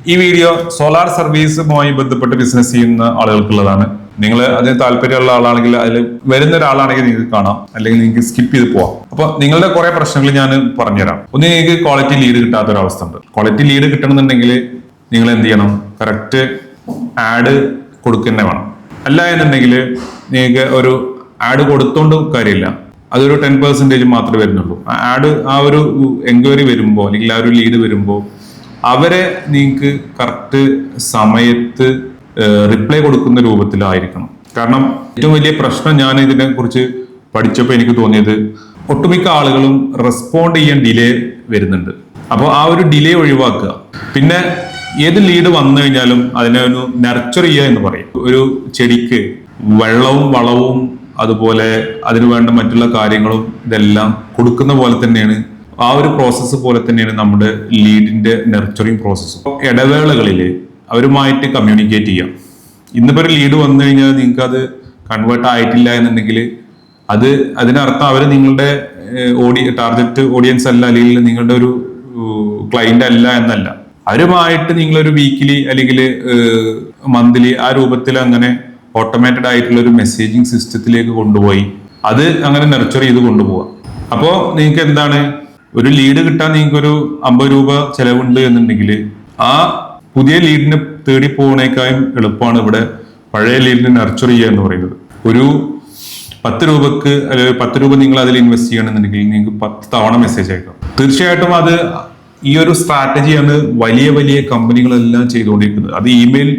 ഈ video solar സർവീസുമായി ബന്ധപ്പെട്ട് business ചെയ്യുന്ന ആളുകൾക്കുള്ളതാണ്. നിങ്ങൾ അതിന് താല്പര്യമുള്ള ആളാണെങ്കിൽ, അതിൽ വരുന്ന ഒരാളാണെങ്കിൽ നിങ്ങൾക്ക് കാണാം, അല്ലെങ്കിൽ നിങ്ങൾക്ക് സ്കിപ്പ് ചെയ്ത് പോവാം. അപ്പൊ നിങ്ങളുടെ കുറെ പ്രശ്നങ്ങൾ ഞാൻ പറഞ്ഞുതരാം. ഒന്ന്, നിങ്ങൾക്ക് ക്വാളിറ്റി ലീഡ് കിട്ടാത്തൊരവസ്ഥ ഉണ്ട്. ക്വാളിറ്റി ലീഡ് കിട്ടണമെന്നുണ്ടെങ്കിൽ നിങ്ങൾ എന്ത് ചെയ്യണം? കറക്റ്റ് ആഡ് കൊടുക്കുന്നേ വേണം. അല്ല എന്നുണ്ടെങ്കിൽ നിങ്ങൾക്ക് ഒരു ആഡ് കൊടുത്തോണ്ട് കാര്യമില്ല. അതൊരു 10% മാത്രമേ വരുന്നുള്ളൂ. ആ ഒരു എൻക്വയറി വരുമ്പോൾ, അല്ലെങ്കിൽ ആ ഒരു ലീഡ് വരുമ്പോൾ അവരെ നിങ്ങൾക്ക് കറക്റ്റ് സമയത്ത് റിപ്ലൈ കൊടുക്കുന്ന രൂപത്തിലായിരിക്കണം. കാരണം ഏറ്റവും വലിയ പ്രശ്നം ഞാൻ ഇതിനെ കുറിച്ച് പഠിച്ചപ്പോൾ എനിക്ക് തോന്നിയത്, ഒട്ടുമിക്ക ആളുകളും റെസ്പോണ്ട് ചെയ്യാൻ ഡിലേ വരുന്നുണ്ട്. അപ്പോൾ ആ ഒരു ഡിലേ ഒഴിവാക്കുക. പിന്നെ ഏത് ലീഡ് വന്നു കഴിഞ്ഞാലും അതിനെ ഒന്ന് നർച്ചർ ചെയ്യുക എന്ന് പറയും. ഒരു ചെടിക്ക് വെള്ളവും വളവും അതുപോലെ അതിനു വേണ്ട മറ്റുള്ള കാര്യങ്ങളും ഇതെല്ലാം കൊടുക്കുന്ന പോലെ തന്നെയാണ്, ആ ഒരു പ്രോസസ്സ് പോലെ തന്നെയാണ് നമ്മുടെ ലീഡിന്റെ നർച്ചറിങ് പ്രോസസ്സ്. ഇടവേളകളിൽ അവരുമായിട്ട് കമ്മ്യൂണിക്കേറ്റ് ചെയ്യാം. ഇന്നിപ്പോ ഒരു ലീഡ് വന്നു കഴിഞ്ഞാൽ നിങ്ങൾക്ക് അത് കൺവേർട്ട് ആയിട്ടില്ല എന്നുണ്ടെങ്കിൽ അതിനർത്ഥം അവർ നിങ്ങളുടെ ടാർഗറ്റ് ഓഡിയൻസ് അല്ല, അല്ലെങ്കിൽ നിങ്ങളുടെ ഒരു ക്ലൈന്റ് അല്ല എന്നല്ല. അവരുമായിട്ട് നിങ്ങളൊരു വീക്കിലി അല്ലെങ്കിൽ മന്ത്ലി ആ രൂപത്തിൽ അങ്ങനെ ഓട്ടോമേറ്റഡ് ആയിട്ടുള്ള ഒരു മെസ്സേജിങ് സിസ്റ്റത്തിലേക്ക് കൊണ്ടുപോയി അത് അങ്ങനെ നർച്ചർ ചെയ്ത് കൊണ്ടുപോവാം. അപ്പോൾ നിങ്ങൾക്ക് എന്താണ്, ഒരു ലീഡ് കിട്ടാൻ നിങ്ങൾക്ക് ഒരു 50 രൂപ ചെലവുണ്ട് എന്നുണ്ടെങ്കിൽ ആ പുതിയ ലീഡിനെ തേടി പോകുന്നേക്കാളും എളുപ്പമാണ് ഇവിടെ പഴയ ലീഡിനെ നർച്ചർ ചെയ്യുക എന്ന് പറയുന്നത്. ഒരു 10 രൂപക്ക് അല്ലെങ്കിൽ 10 രൂപ നിങ്ങൾ അതിൽ ഇൻവെസ്റ്റ് ചെയ്യണമെന്നുണ്ടെങ്കിൽ നിങ്ങൾക്ക് 10 തവണ മെസ്സേജ് അയക്കാം. തീർച്ചയായിട്ടും ഈ ഒരു സ്ട്രാറ്റജിയാണ് വലിയ വലിയ കമ്പനികളെല്ലാം ചെയ്തുകൊണ്ടിരിക്കുന്നത്. അത് ഇമെയിൽ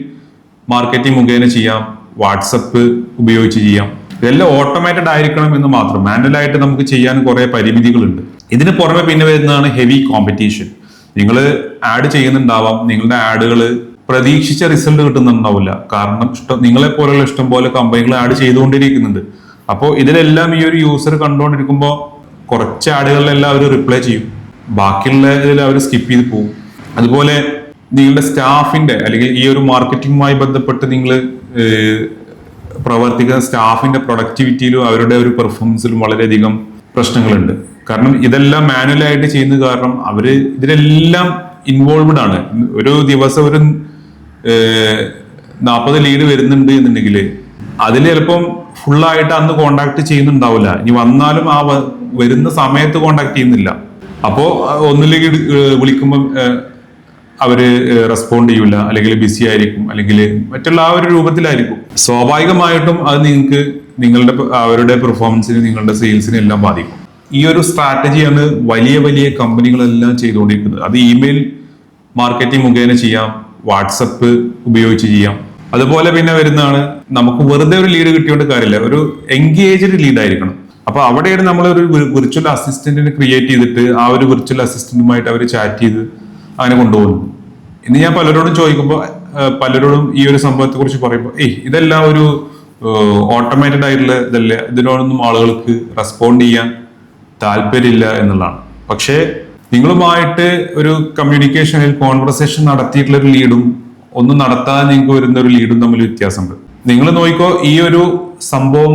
മാർക്കറ്റിംഗ് മുഖേന ചെയ്യാം, വാട്സപ്പ് ഉപയോഗിച്ച് ചെയ്യാം. ഇതെല്ലാം ഓട്ടോമേറ്റഡ് ആയിരിക്കണം എന്ന് മാത്രം. മാനുവലായിട്ട് നമുക്ക് ചെയ്യാൻ കുറെ പരിമിതികളുണ്ട്. ഇതിന് പുറമെ പിന്നെ വരുന്നതാണ് ഹെവി കോമ്പറ്റീഷൻ. നിങ്ങൾ ആഡ് ചെയ്യുന്നുണ്ടാവാം, നിങ്ങളുടെ ആഡുകൾ പ്രതീക്ഷിച്ച റിസൾട്ട് കിട്ടുന്നുണ്ടാവില്ല. കാരണം നിങ്ങളെ പോലുള്ള ഇഷ്ടം പോലെ കമ്പനികൾ ആഡ് ചെയ്തുകൊണ്ടിരിക്കുന്നുണ്ട്. അപ്പോൾ ഇതിലെല്ലാം ഈ ഒരു യൂസർ കണ്ടുകൊണ്ടിരിക്കുമ്പോൾ കുറച്ച് ആഡുകളിലെല്ലാം അവർ റിപ്ലൈ ചെയ്യും, ബാക്കിയുള്ള ഇതിൽ അവർ സ്കിപ്പ് ചെയ്ത് പോകും. അതുപോലെ നിങ്ങളുടെ സ്റ്റാഫിന്റെ അല്ലെങ്കിൽ ഈ ഒരു മാർക്കറ്റിംഗുമായി ബന്ധപ്പെട്ട് നിങ്ങൾ പ്രവർത്തിക്കുന്ന സ്റ്റാഫിന്റെ പ്രൊഡക്ടിവിറ്റിയിലും അവരുടെ ഒരു പെർഫോമൻസിലും വളരെയധികം പ്രശ്നങ്ങളുണ്ട്. കാരണം ഇതെല്ലാം മാനുവലായിട്ട് ചെയ്യുന്നത് കാരണം അവര് ഇതിലെല്ലാം ഇൻവോൾവ്ഡ് ആണ്. ഒരു ദിവസം ഒരു 40 ലീഡ് വരുന്നുണ്ട് എന്നുണ്ടെങ്കിൽ അതിൽ ചിലപ്പം ഫുള്ളായിട്ട് അന്ന് കോണ്ടാക്ട് ചെയ്യുന്നുണ്ടാവില്ല. ഇനി വന്നാലും ആ വരുന്ന സമയത്ത് കോണ്ടാക്ട് ചെയ്യുന്നില്ല. അപ്പോൾ ഒന്നിലേക്ക് വിളിക്കുമ്പോൾ അവര് റെസ്പോണ്ട് ചെയ്യൂല, അല്ലെങ്കിൽ ബിസി ആയിരിക്കും, അല്ലെങ്കിൽ മറ്റുള്ള ആ ഒരു രൂപത്തിലായിരിക്കും. സ്വാഭാവികമായിട്ടും അത് അവരുടെ പെർഫോമൻസിന്, നിങ്ങളുടെ സെയിൽസിനെ എല്ലാം ബാധിക്കും. ഈ ഒരു സ്ട്രാറ്റജിയാണ് വലിയ വലിയ കമ്പനികളെല്ലാം ചെയ്തുകൊണ്ടിരിക്കുന്നത്. അത് ഇമെയിൽ മാർക്കറ്റിംഗ് മുഖേന ചെയ്യാം, വാട്സപ്പ് ഉപയോഗിച്ച് ചെയ്യാം. അതുപോലെ പിന്നെ വരുന്നതാണ്, നമുക്ക് വെറുതെ ഒരു ലീഡ് കിട്ടിയോണ്ട് കാര്യമില്ല, ഒരു എൻഗേജ്ഡ് ലീഡ് ആയിരിക്കണം. അപ്പൊ അവിടെയാണ് നമ്മൾ ഒരു വിർച്വൽ അസിസ്റ്റന്റിനെ ക്രിയേറ്റ് ചെയ്തിട്ട് ആ ഒരു വിർച്വൽ അസിസ്റ്റന്റുമായിട്ട് അവർ ചാറ്റ് ചെയ്ത് അങ്ങനെ കൊണ്ടുപോകുന്നു. ഇന്ന് ഞാൻ പലരോടും ചോദിക്കുമ്പോൾ പലരോടും ഈ ഒരു സംഭവത്തെ കുറിച്ച് പറയുമ്പോൾ ഇതെല്ലാം ഒരു ഓട്ടോമേറ്റഡ് ആയിട്ടുള്ള ഇതല്ലേ, ഇതിനോടൊന്നും ആളുകൾക്ക് റെസ്പോണ്ട് ചെയ്യാൻ താല്പര്യമില്ല എന്നുള്ളതാണ്. പക്ഷേ നിങ്ങളുമായിട്ട് ഒരു കമ്മ്യൂണിക്കേഷൻ, കോൺവെർസേഷൻ നടത്തിയിട്ടുള്ള ഒരു ലീഡും ഒന്നും നടത്താതെ നിങ്ങൾക്ക് വരുന്ന ഒരു ലീഡും തമ്മിൽ വ്യത്യാസമുണ്ട്. നിങ്ങൾ നോക്കിക്കോ, ഈ ഒരു സംഭവം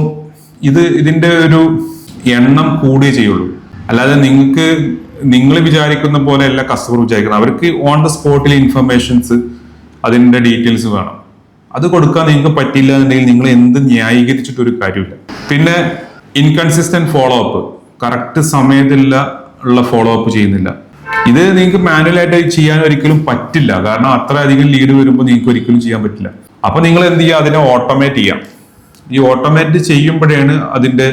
ഇതിന്റെ ഒരു എണ്ണം കൂടുകയേ ചെയ്യുള്ളൂ. അല്ലാതെ നിങ്ങൾ വിചാരിക്കുന്ന പോലെ അല്ല കസ്റ്റമർ വിചാരിക്കുന്നത്. അവർക്ക് ഓൺ ദ സ്പോട്ടിൽ ഇൻഫർമേഷൻസ്, അതിന്റെ ഡീറ്റെയിൽസ് വേണം. അത് കൊടുക്കാൻ നിങ്ങൾക്ക് പറ്റില്ല എന്നുണ്ടെങ്കിൽ നിങ്ങൾ എന്ത് ന്യായീകരിച്ചിട്ടൊരു കാര്യമില്ല. പിന്നെ ഇൻകൺസിസ്റ്റന്റ് ഫോളോ അപ്പ്, കറക്റ്റ് സമയത്തുള്ള ഫോളോ അപ്പ് ചെയ്യുന്നില്ല. ഇത് നിങ്ങൾക്ക് മാനുവലായിട്ട് ചെയ്യാൻ ഒരിക്കലും പറ്റില്ല. കാരണം അത്ര അധികം ലീഡ് വരുമ്പോൾ നിങ്ങൾക്ക് ഒരിക്കലും ചെയ്യാൻ പറ്റില്ല. അപ്പൊ നിങ്ങൾ എന്ത് ചെയ്യുക, അതിനെ ഓട്ടോമേറ്റ് ചെയ്യാം. ഈ ഓട്ടോമേറ്റ് ചെയ്യുമ്പോഴാണ് അതിന്റെ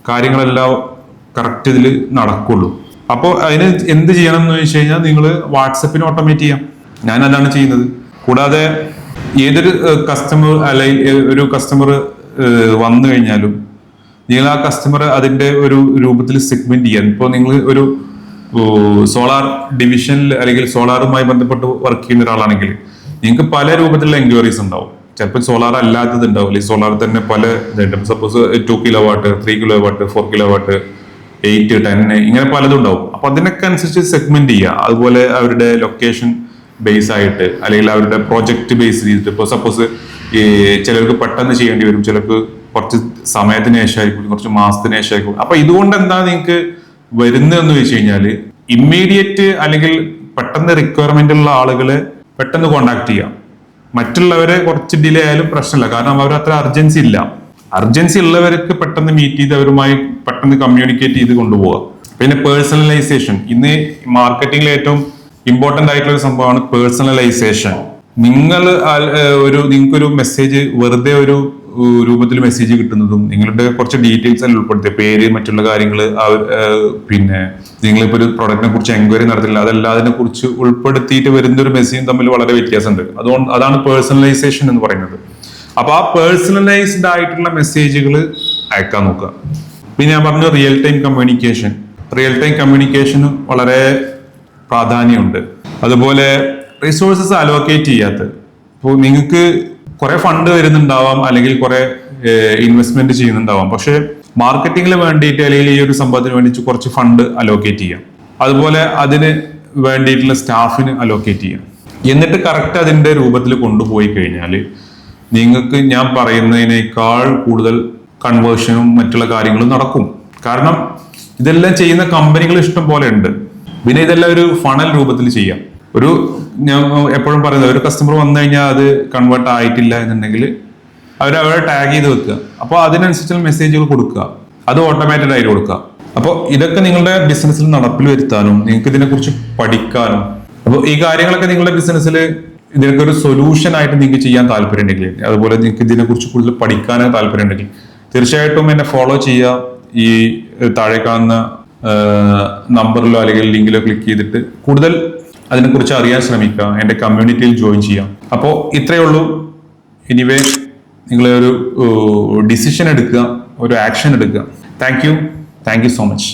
കാര്യങ്ങളെല്ലാം കറക്റ്റ് ഇതിൽ നടക്കുള്ളൂ. അപ്പോൾ അതിന് എന്ത് ചെയ്യണം എന്ന് വെച്ച് കഴിഞ്ഞാൽ നിങ്ങൾ വാട്സപ്പിന് ഓട്ടോമേറ്റ് ചെയ്യാം. ഞാൻ അതാണ് ചെയ്യുന്നത്. കൂടാതെ ഏതൊരു കസ്റ്റമർ അല്ലെങ്കിൽ ഒരു കസ്റ്റമർ വന്നു കഴിഞ്ഞാലും നിങ്ങൾ ആ കസ്റ്റമർ അതിന്റെ ഒരു രൂപത്തിൽ സെഗ്മെന്റ് ചെയ്യാൻ. ഇപ്പോൾ നിങ്ങൾ ഒരു സോളാർ ഡിവിഷനിൽ അല്ലെങ്കിൽ സോളാറുമായി ബന്ധപ്പെട്ട് വർക്ക് ചെയ്യുന്ന ഒരാളാണെങ്കിൽ നിങ്ങൾക്ക് പല രൂപത്തിലുള്ള എൻക്വയറീസ് ഉണ്ടാവും. ചിലപ്പോൾ സോളാർ അല്ലാത്തത് ഉണ്ടാവും, അല്ലെങ്കിൽ സോളാർ തന്നെ പല ഇതായിട്ട്, സപ്പോസ് 2 കിലോവാട്ട്, 3 കിലോവാട്ട്, 4 കിലോവാട്ട്, 8, 10 ഇങ്ങനെ പലതും ഉണ്ടാവും. അപ്പൊ അതിനൊക്കെ അനുസരിച്ച് സെഗ്മെന്റ് ചെയ്യുക. അതുപോലെ അവരുടെ ലൊക്കേഷൻ ബേസ് ആയിട്ട്, അല്ലെങ്കിൽ അവരുടെ പ്രോജക്റ്റ് ബേസ് ചെയ്തിട്ട്, ഇപ്പോൾ സപ്പോസ് ചിലർക്ക് പെട്ടെന്ന് ചെയ്യേണ്ടി വരും, ചിലർക്ക് കുറച്ച് സമയത്തിന് ശേഷമായിരിക്കും, കുറച്ച് മാസത്തിന് ശേഷമായിരിക്കും. അപ്പൊ ഇതുകൊണ്ട് എന്താ നിങ്ങൾക്ക് വരുന്നതെന്ന് വെച്ച് കഴിഞ്ഞാൽ, ഇമ്മീഡിയറ്റ് അല്ലെങ്കിൽ പെട്ടെന്ന് റിക്വയർമെന്റ് ഉള്ള ആളുകളെ പെട്ടെന്ന് കോണ്ടാക്ട് ചെയ്യാം. മറ്റുള്ളവരെ കുറച്ച് ഡിലേ ആയാലും പ്രശ്നമില്ല, കാരണം അവർ അത്ര അർജൻസി ഇല്ല. അർജൻസി ഉള്ളവർക്ക് പെട്ടെന്ന് മീറ്റ് ചെയ്ത് അവരുമായി പെട്ടെന്ന് കമ്മ്യൂണിക്കേറ്റ് ചെയ്ത് കൊണ്ടുപോകാം. പിന്നെ പേഴ്സണലൈസേഷൻ, ഇന്ന് മാർക്കറ്റിംഗിൽ ഏറ്റവും ഇമ്പോർട്ടന്റ് ആയിട്ടുള്ള ഒരു സംഭവമാണ് പേഴ്സണലൈസേഷൻ. നിങ്ങൾക്കൊരു മെസ്സേജ് വെറുതെ ഒരു രൂപത്തിൽ മെസ്സേജ് കിട്ടുന്നതും നിങ്ങളുടെ കുറച്ച് ഡീറ്റെയിൽസ് എല്ലാം ഉൾപ്പെടുത്തിയ പേര്, മറ്റുള്ള കാര്യങ്ങൾ, പിന്നെ നിങ്ങളിപ്പോൾ ഒരു പ്രൊഡക്റ്റിനെ കുറിച്ച് എൻക്വയറി നടത്തില്ല, അതെല്ലാം അതിനെ കുറിച്ച് ഉൾപ്പെടുത്തിയിട്ട് വരുന്ന ഒരു മെസ്സേജും തമ്മിൽ വളരെ വ്യത്യാസമുണ്ട്. അതാണ് പേഴ്സണലൈസേഷൻ എന്ന് പറയുന്നത്. അപ്പൊ ആ പേഴ്സണലൈസ്ഡ് ആയിട്ടുള്ള മെസ്സേജുകൾ അയക്കാൻ നോക്കുക. പിന്നെ ഞാൻ പറഞ്ഞു real time communication. Real time കമ്മ്യൂണിക്കേഷന് വളരെ പ്രാധാന്യമുണ്ട്. അതുപോലെ റിസോഴ്സസ് അലോക്കേറ്റ് ചെയ്യാത്തത്. ഇപ്പോൾ നിങ്ങൾക്ക് കുറെ ഫണ്ട് വരുന്നുണ്ടാവാം, അല്ലെങ്കിൽ കുറെ ഇൻവെസ്റ്റ്മെന്റ് ചെയ്യുന്നുണ്ടാവാം, പക്ഷെ മാർക്കറ്റിംഗിന് വേണ്ടിയിട്ട് അല്ലെങ്കിൽ ഈ ഒരു സംഭവത്തിന് വേണ്ടിയിട്ട് കുറച്ച് ഫണ്ട് അലോക്കേറ്റ് ചെയ്യാം. അതുപോലെ അതിന് വേണ്ടിയിട്ടുള്ള സ്റ്റാഫിന് അലോക്കേറ്റ് ചെയ്യാം. എന്നിട്ട് കറക്റ്റ് അതിന്റെ രൂപത്തിൽ കൊണ്ടുപോയി കഴിഞ്ഞാൽ നിങ്ങൾക്ക് ഞാൻ പറയുന്നതിനേക്കാൾ കൂടുതൽ കൺവേർഷനും മറ്റുള്ള കാര്യങ്ങളും നടക്കും. കാരണം ഇതെല്ലാം ചെയ്യുന്ന കമ്പനികൾ ഇഷ്ടം പോലെ ഉണ്ട്. പിന്നെ ഇതെല്ലാം ഒരു ഫണൽ രൂപത്തിൽ ചെയ്യാം. ഞാൻ എപ്പോഴും പറയുന്നത്, ഒരു കസ്റ്റമർ വന്നു കഴിഞ്ഞാൽ അത് കൺവേർട്ട് ആയിട്ടില്ല എന്നുണ്ടെങ്കിൽ അവരെ ടാഗ് ചെയ്ത് വെക്കുക. അപ്പോൾ അതിനനുസരിച്ചുള്ള മെസ്സേജുകൾ കൊടുക്കുക, അത് ഓട്ടോമാറ്റഡ് ആയിട്ട് കൊടുക്കുക. അപ്പോൾ ഇതൊക്കെ നിങ്ങളുടെ ബിസിനസ്സിൽ നടപ്പിൽ വരുത്താനും നിങ്ങൾക്ക് ഇതിനെക്കുറിച്ച് പഠിക്കാനും, അപ്പോൾ ഈ കാര്യങ്ങളൊക്കെ നിങ്ങളുടെ ബിസിനസ്സിൽ ഇതിനൊക്കെ ഒരു സൊല്യൂഷൻ ആയിട്ട് നിങ്ങൾക്ക് ചെയ്യാൻ താല്പര്യം ഉണ്ടെങ്കിൽ, അതുപോലെ നിങ്ങൾക്ക് ഇതിനെക്കുറിച്ച് കൂടുതൽ പഠിക്കാനോ താല്പര്യം ഉണ്ടെങ്കിൽ തീർച്ചയായിട്ടും എന്നെ ഫോളോ ചെയ്യുക. ഈ താഴെ കാണുന്ന നമ്പറിലോ അല്ലെങ്കിൽ ലിങ്കിലോ ക്ലിക്ക് ചെയ്തിട്ട് കൂടുതൽ അതിനെക്കുറിച്ച് അറിയാൻ ശ്രമിക്കുക, എൻ്റെ കമ്മ്യൂണിറ്റിയിൽ ജോയിൻ ചെയ്യാം. അപ്പോൾ ഇത്രയേ ഉള്ളൂ. എനിവേ, നിങ്ങൾ ഒരു ഡിസിഷൻ എടുക്കുക, ഒരു ആക്ഷൻ എടുക്കുക. Thank you so much.